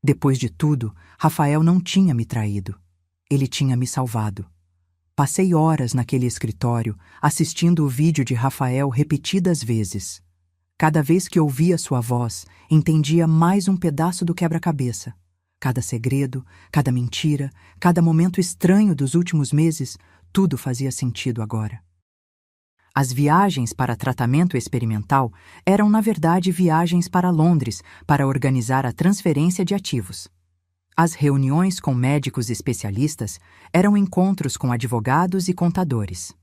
Depois de tudo, Rafael não tinha me traído. Ele tinha me salvado. Passei horas naquele escritório, assistindo o vídeo de Rafael repetidas vezes. Cada vez que ouvia sua voz, entendia mais um pedaço do quebra-cabeça. Cada segredo, cada mentira, cada momento estranho dos últimos meses, tudo fazia sentido agora. As viagens para tratamento experimental eram, na verdade, viagens para Londres para organizar a transferência de ativos. As reuniões com médicos especialistas eram encontros com advogados e contadores.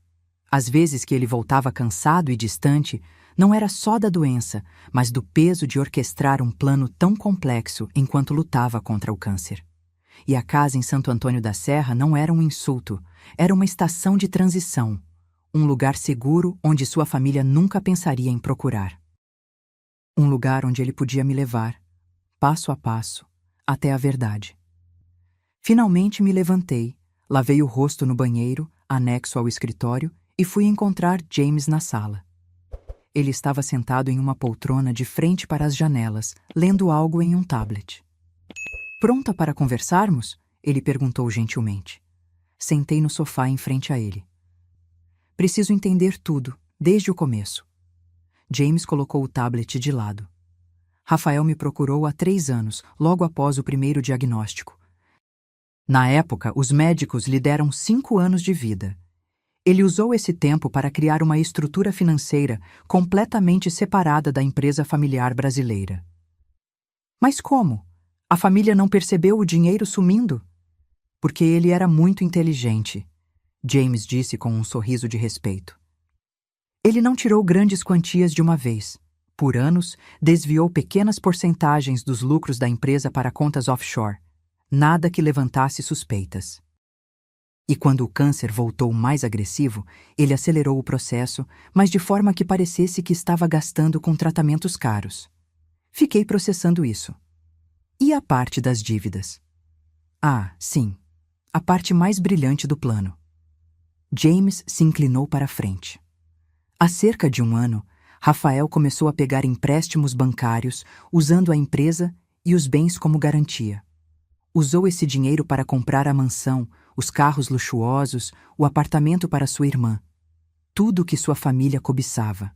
Às vezes que ele voltava cansado e distante, não era só da doença, mas do peso de orquestrar um plano tão complexo enquanto lutava contra o câncer. E a casa em Santo Antônio da Serra não era um insulto, era uma estação de transição, um lugar seguro onde sua família nunca pensaria em procurar. Um lugar onde ele podia me levar, passo a passo, até a verdade. Finalmente me levantei, lavei o rosto no banheiro, anexo ao escritório, e fui encontrar James na sala. Ele estava sentado em uma poltrona de frente para as janelas, lendo algo em um tablet. Pronta para conversarmos? Ele perguntou gentilmente. Sentei no sofá em frente a ele. Preciso entender tudo, desde o começo. James colocou o tablet de lado. Rafael me procurou há 3 anos, logo após o primeiro diagnóstico. Na época, os médicos lhe deram 5 anos de vida. Ele usou esse tempo para criar uma estrutura financeira completamente separada da empresa familiar brasileira. Mas como? A família não percebeu o dinheiro sumindo? Porque ele era muito inteligente, James disse com um sorriso de respeito. Ele não tirou grandes quantias de uma vez. Por anos, desviou pequenas porcentagens dos lucros da empresa para contas offshore. Nada que levantasse suspeitas. E quando o câncer voltou mais agressivo, ele acelerou o processo, mas de forma que parecesse que estava gastando com tratamentos caros. Fiquei processando isso. E a parte das dívidas? Ah, sim. A parte mais brilhante do plano. James se inclinou para a frente. Há cerca de 1 ano, Rafael começou a pegar empréstimos bancários usando a empresa e os bens como garantia. Usou esse dinheiro para comprar a mansão, os carros luxuosos, o apartamento para sua irmã. Tudo o que sua família cobiçava.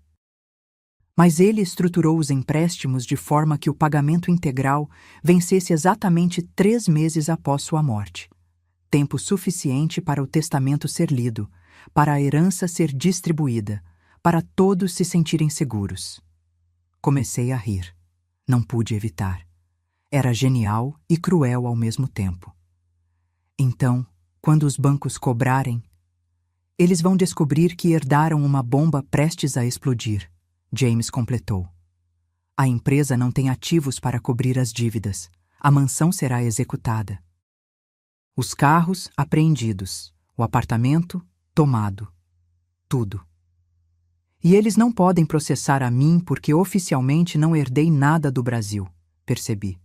Mas ele estruturou os empréstimos de forma que o pagamento integral vencesse exatamente 3 meses após sua morte. Tempo suficiente para o testamento ser lido, para a herança ser distribuída, para todos se sentirem seguros. Comecei a rir. Não pude evitar. Era genial e cruel ao mesmo tempo. Então, quando os bancos cobrarem, eles vão descobrir que herdaram uma bomba prestes a explodir, James completou. A empresa não tem ativos para cobrir as dívidas. A mansão será executada. Os carros apreendidos, o apartamento tomado. Tudo. E eles não podem processar a mim porque oficialmente não herdei nada do Brasil, percebi.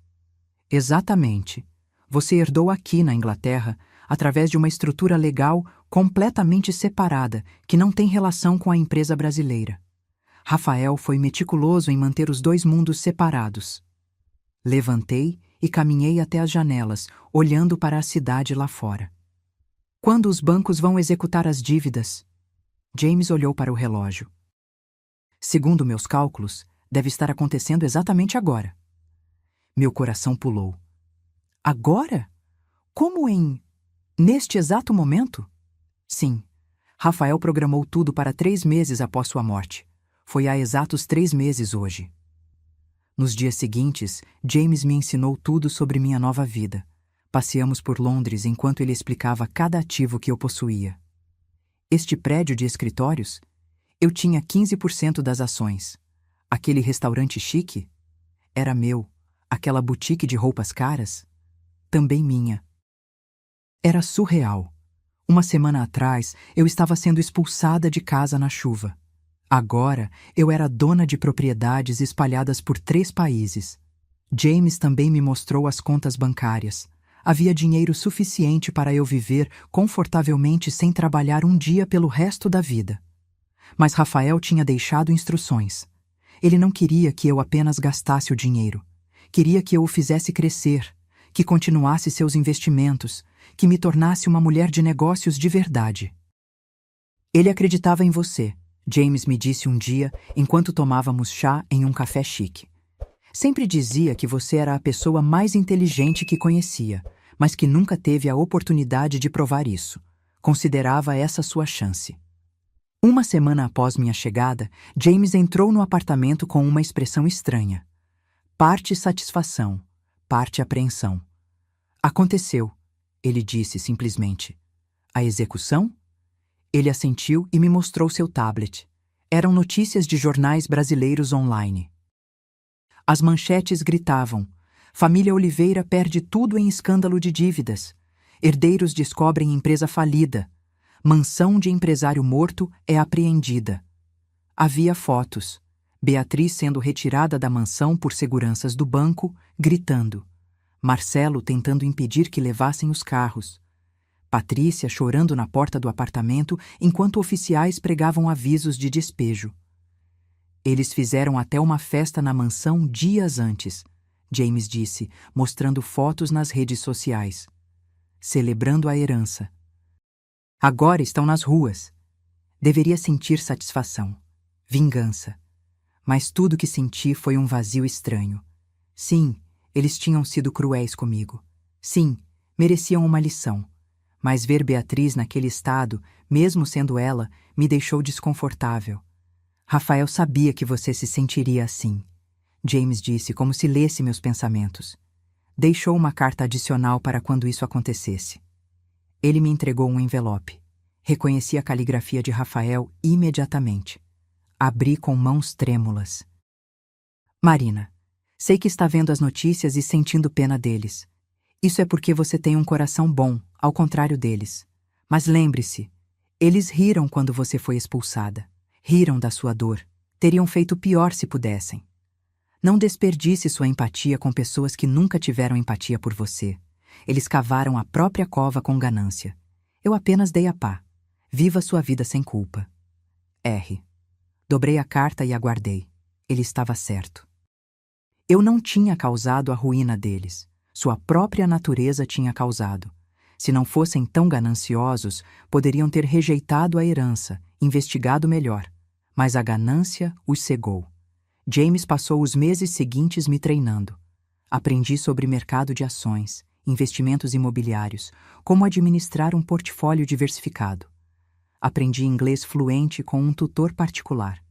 Exatamente. Você herdou aqui na Inglaterra através de uma estrutura legal completamente separada que não tem relação com a empresa brasileira. Rafael foi meticuloso em manter os 2 mundos separados. Levantei e caminhei até as janelas, olhando para a cidade lá fora. Quando os bancos vão executar as dívidas? James olhou para o relógio. Segundo meus cálculos, deve estar acontecendo exatamente agora. Meu coração pulou. Agora? Como neste exato momento? Sim. Rafael programou tudo para 3 meses após sua morte. Foi há exatos 3 meses hoje. Nos dias seguintes, James me ensinou tudo sobre minha nova vida. Passeamos por Londres enquanto ele explicava cada ativo que eu possuía. Este prédio de escritórios? Eu tinha 15% das ações. Aquele restaurante chique? Era meu. Aquela boutique de roupas caras? Também minha. Era surreal. 1 semana atrás, eu estava sendo expulsada de casa na chuva. Agora, eu era dona de propriedades espalhadas por 3 países. James também me mostrou as contas bancárias. Havia dinheiro suficiente para eu viver confortavelmente sem trabalhar um dia pelo resto da vida. Mas Rafael tinha deixado instruções. Ele não queria que eu apenas gastasse o dinheiro. Queria que eu o fizesse crescer, que continuasse seus investimentos, que me tornasse uma mulher de negócios de verdade. Ele acreditava em você, James me disse um dia enquanto tomávamos chá em um café chique. Sempre dizia que você era a pessoa mais inteligente que conhecia, mas que nunca teve a oportunidade de provar isso. Considerava essa sua chance. 1 semana após minha chegada, James entrou no apartamento com uma expressão estranha. Parte satisfação, parte apreensão. Aconteceu, ele disse simplesmente. A execução? Ele assentiu e me mostrou seu tablet. Eram notícias de jornais brasileiros online. As manchetes gritavam: Família Oliveira perde tudo em escândalo de dívidas. Herdeiros descobrem empresa falida. Mansão de empresário morto é apreendida. Havia fotos. Beatriz sendo retirada da mansão por seguranças do banco, gritando. Marcelo tentando impedir que levassem os carros. Patrícia chorando na porta do apartamento enquanto oficiais pregavam avisos de despejo. Eles fizeram até uma festa na mansão dias antes, James disse, mostrando fotos nas redes sociais. celebrando a herança. Agora estão nas ruas. Deveria sentir satisfação, vingança. Mas tudo que senti foi um vazio estranho. Sim, eles tinham sido cruéis comigo. Sim, mereciam uma lição. Mas ver Beatriz naquele estado, mesmo sendo ela, me deixou desconfortável. Rafael sabia que você se sentiria assim. James disse como se lesse meus pensamentos. Deixou uma carta adicional para quando isso acontecesse. Ele me entregou um envelope. Reconheci a caligrafia de Rafael imediatamente. Abri com mãos trêmulas. Marina, sei que está vendo as notícias e sentindo pena deles. Isso é porque você tem um coração bom, ao contrário deles. Mas lembre-se, eles riram quando você foi expulsada. Riram da sua dor. Teriam feito pior se pudessem. Não desperdice sua empatia com pessoas que nunca tiveram empatia por você. Eles cavaram a própria cova com ganância. Eu apenas dei a pá. Viva sua vida sem culpa. R. Dobrei a carta e aguardei. Ele estava certo. Eu não tinha causado a ruína deles. Sua própria natureza tinha causado. Se não fossem tão gananciosos, poderiam ter rejeitado a herança, investigado melhor. Mas a ganância os cegou. James passou os meses seguintes me treinando. Aprendi sobre mercado de ações, investimentos imobiliários, como administrar um portfólio diversificado. Aprendi inglês fluente com um tutor particular.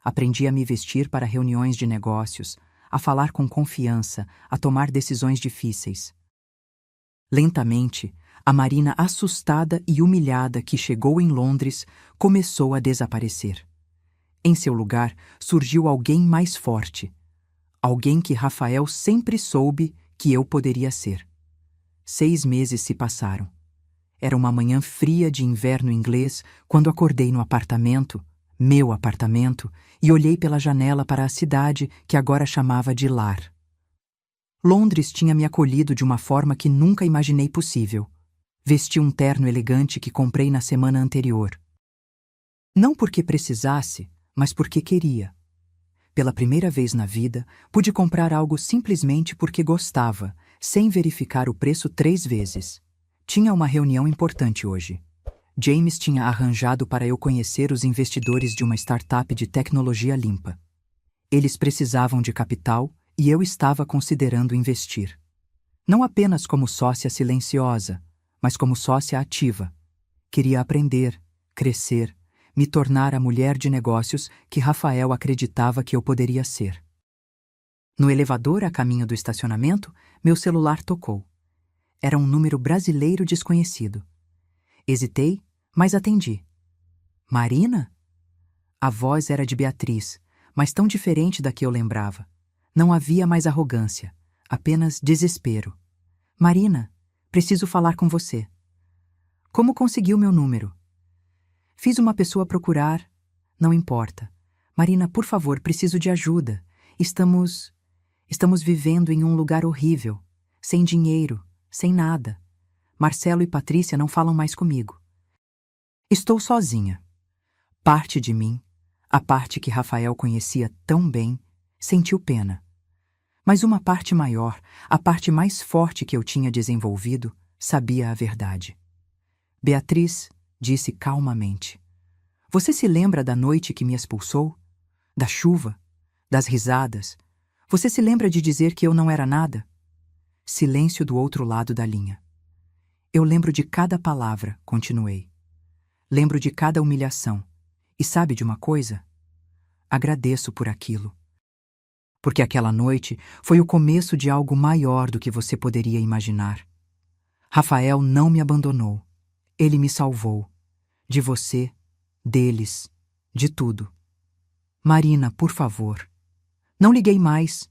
Aprendi a me vestir para reuniões de negócios, a falar com confiança, a tomar decisões difíceis. Lentamente, a Marina assustada e humilhada que chegou em Londres começou a desaparecer. Em seu lugar, surgiu alguém mais forte. Alguém que Rafael sempre soube que eu poderia ser. 6 meses se passaram. Era uma manhã fria de inverno inglês quando acordei no apartamento, meu apartamento, e olhei pela janela para a cidade que agora chamava de lar. Londres tinha me acolhido de uma forma que nunca imaginei possível. Vesti um terno elegante que comprei na semana anterior. Não porque precisasse, mas porque queria. Pela primeira vez na vida, pude comprar algo simplesmente porque gostava, sem verificar o preço 3 vezes. Tinha uma reunião importante hoje. James tinha arranjado para eu conhecer os investidores de uma startup de tecnologia limpa. Eles precisavam de capital e eu estava considerando investir. Não apenas como sócia silenciosa, mas como sócia ativa. Queria aprender, crescer, me tornar a mulher de negócios que Rafael acreditava que eu poderia ser. No elevador a caminho do estacionamento, meu celular tocou. Era um número brasileiro desconhecido. Hesitei, mas atendi. Marina? A voz era de Beatriz, mas tão diferente da que eu lembrava. Não havia mais arrogância, apenas desespero. Marina, preciso falar com você. Como conseguiu meu número? Fiz uma pessoa procurar. Não importa. Marina, por favor, preciso de ajuda. Estamos vivendo em um lugar horrível. Sem dinheiro, sem nada. Marcelo e Patrícia não falam mais comigo. Estou sozinha. Parte de mim, a parte que Rafael conhecia tão bem, sentiu pena. Mas uma parte maior, a parte mais forte que eu tinha desenvolvido, sabia a verdade. Beatriz disse calmamente: Você se lembra da noite que me expulsou? Da chuva? Das risadas? Você se lembra de dizer que eu não era nada? Silêncio do outro lado da linha. Eu lembro de cada palavra, continuei. Lembro de cada humilhação. E sabe de uma coisa? Agradeço por aquilo. Porque aquela noite foi o começo de algo maior do que você poderia imaginar. Rafael não me abandonou. Ele me salvou. De você, deles, de tudo. Marina, por favor. Não liguei mais.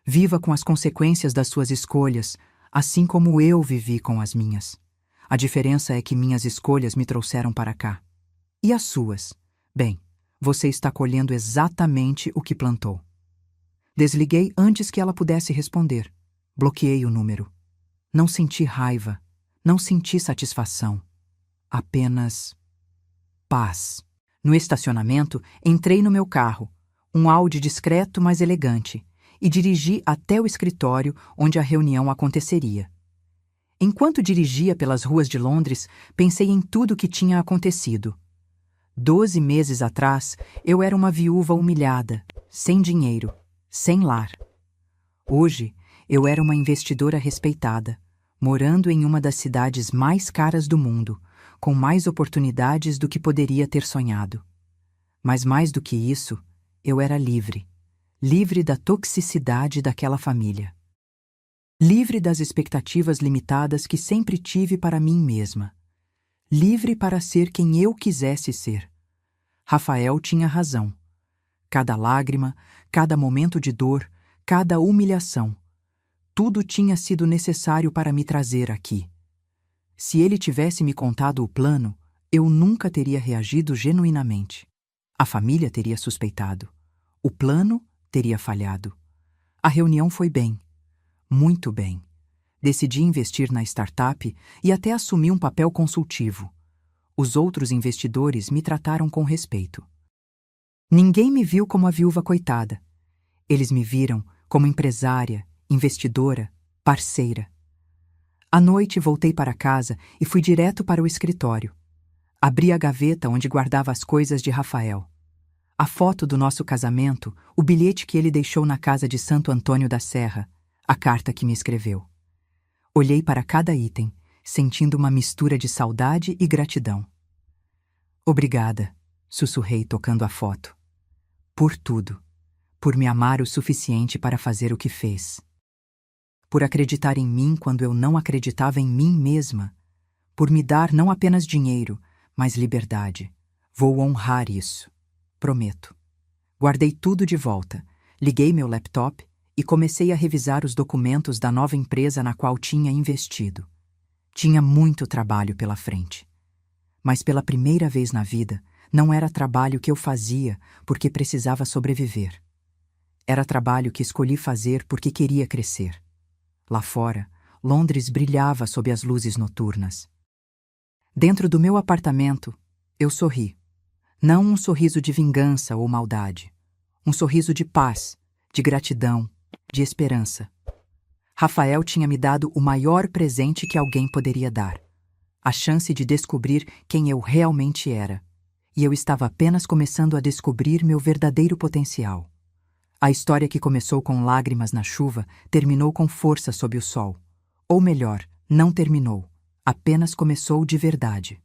Viva com as consequências das suas escolhas, assim como eu vivi com as minhas. A diferença é que minhas escolhas me trouxeram para cá. E as suas? Bem, você está colhendo exatamente o que plantou. Desliguei antes que ela pudesse responder. Bloqueei o número. Não senti raiva. Não senti satisfação. Apenas paz. No estacionamento, entrei no meu carro, um Audi discreto, mas elegante, e dirigi até o escritório onde a reunião aconteceria. Enquanto dirigia pelas ruas de Londres, pensei em tudo o que tinha acontecido. 12 meses atrás, eu era uma viúva humilhada, sem dinheiro, sem lar. Hoje, eu era uma investidora respeitada, morando em uma das cidades mais caras do mundo, com mais oportunidades do que poderia ter sonhado. Mas mais do que isso, eu era livre. Livre da toxicidade daquela família. Livre das expectativas limitadas que sempre tive para mim mesma. Livre para ser quem eu quisesse ser. Rafael tinha razão. Cada lágrima, cada momento de dor, cada humilhação, tudo tinha sido necessário para me trazer aqui. Se ele tivesse me contado o plano, eu nunca teria reagido genuinamente. A família teria suspeitado. O plano teria falhado. A reunião foi bem. Muito bem. Decidi investir na startup e até assumi um papel consultivo. Os outros investidores me trataram com respeito. Ninguém me viu como a viúva coitada. Eles me viram como empresária, investidora, parceira. À noite voltei para casa e fui direto para o escritório. Abri a gaveta onde guardava as coisas de Rafael. A foto do nosso casamento, o bilhete que ele deixou na casa de Santo Antônio da Serra, a carta que me escreveu. Olhei para cada item, sentindo uma mistura de saudade e gratidão. Obrigada, sussurrei tocando a foto. Por tudo. Por me amar o suficiente para fazer o que fez. Por acreditar em mim quando eu não acreditava em mim mesma. Por me dar não apenas dinheiro, mas liberdade. Vou honrar isso. Prometo. Guardei tudo de volta, liguei meu laptop e comecei a revisar os documentos da nova empresa na qual tinha investido. Tinha muito trabalho pela frente. Mas pela primeira vez na vida, não era trabalho que eu fazia porque precisava sobreviver. Era trabalho que escolhi fazer porque queria crescer. Lá fora, Londres brilhava sob as luzes noturnas. Dentro do meu apartamento, eu sorri. Não um sorriso de vingança ou maldade. Um sorriso de paz, de gratidão, de esperança. Rafael tinha me dado o maior presente que alguém poderia dar. A chance de descobrir quem eu realmente era. E eu estava apenas começando a descobrir meu verdadeiro potencial. A história que começou com lágrimas na chuva terminou com força sob o sol. Ou melhor, não terminou. Apenas começou de verdade.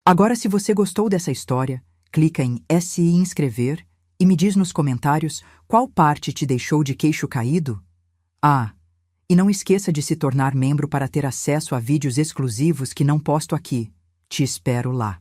Agora, se você gostou dessa história, clica em SI inscrever e me diz nos comentários qual parte te deixou de queixo caído. Ah, e não esqueça de se tornar membro para ter acesso a vídeos exclusivos que não posto aqui. Te espero lá.